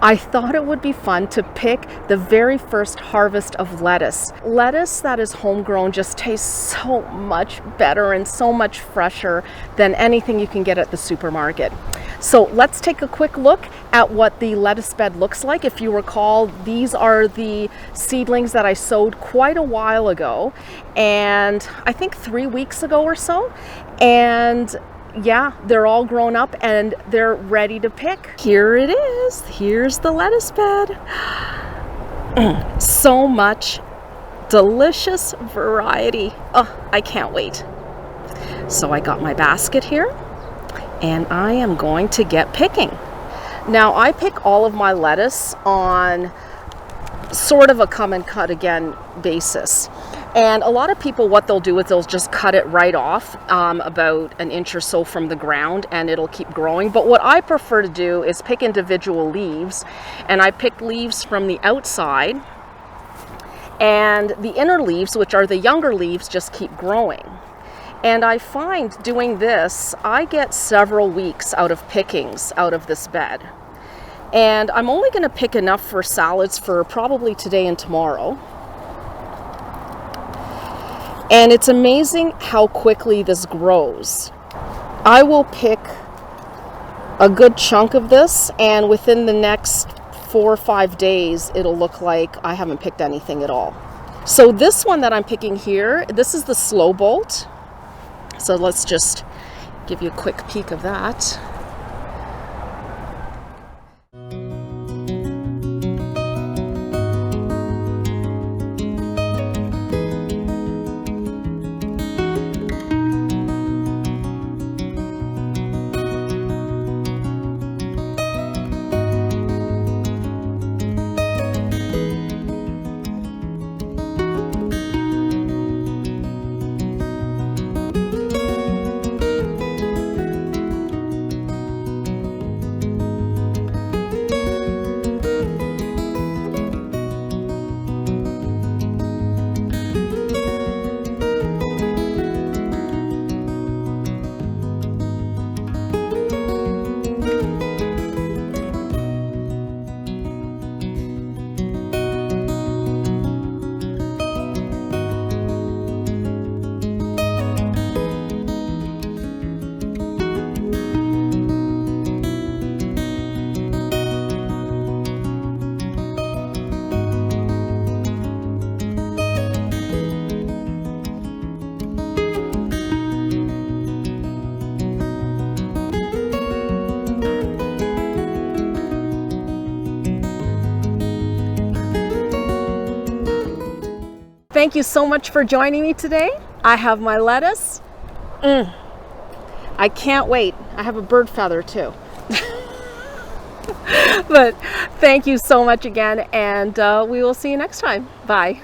I thought it would be fun to pick the very first harvest of lettuce. Lettuce that is homegrown just tastes so much better and so much fresher than anything you can get at the supermarket. So let's take a quick look at what the lettuce bed looks like. If you recall, these are the seedlings that I sowed quite a while ago, and I think 3 weeks ago or so. And yeah, they're all grown up and they're ready to pick. Here it is. Here's the lettuce bed. So much delicious variety. Oh, I can't wait. So I got my basket here and I am going to get picking. Now I pick all of my lettuce on sort of a come and cut again basis. And a lot of people, what they'll do is they'll just cut it right off about an inch or so from the ground, and it'll keep growing. But what I prefer to do is pick individual leaves, and I pick leaves from the outside, and the inner leaves, which are the younger leaves, just keep growing. And I find doing this, I get several weeks out of pickings out of this bed. And I'm only going to pick enough for salads for probably today and tomorrow. And it's amazing how quickly this grows. I will pick a good chunk of this, and within the next 4 or 5 days, it'll look like I haven't picked anything at all. So this one that I'm picking here, this is the Slobolt. So let's just give you a quick peek of that. Thank you so much for joining me today. I have my lettuce. I can't wait. I have a bird feather too. But thank you so much again, and we will see you next time. Bye.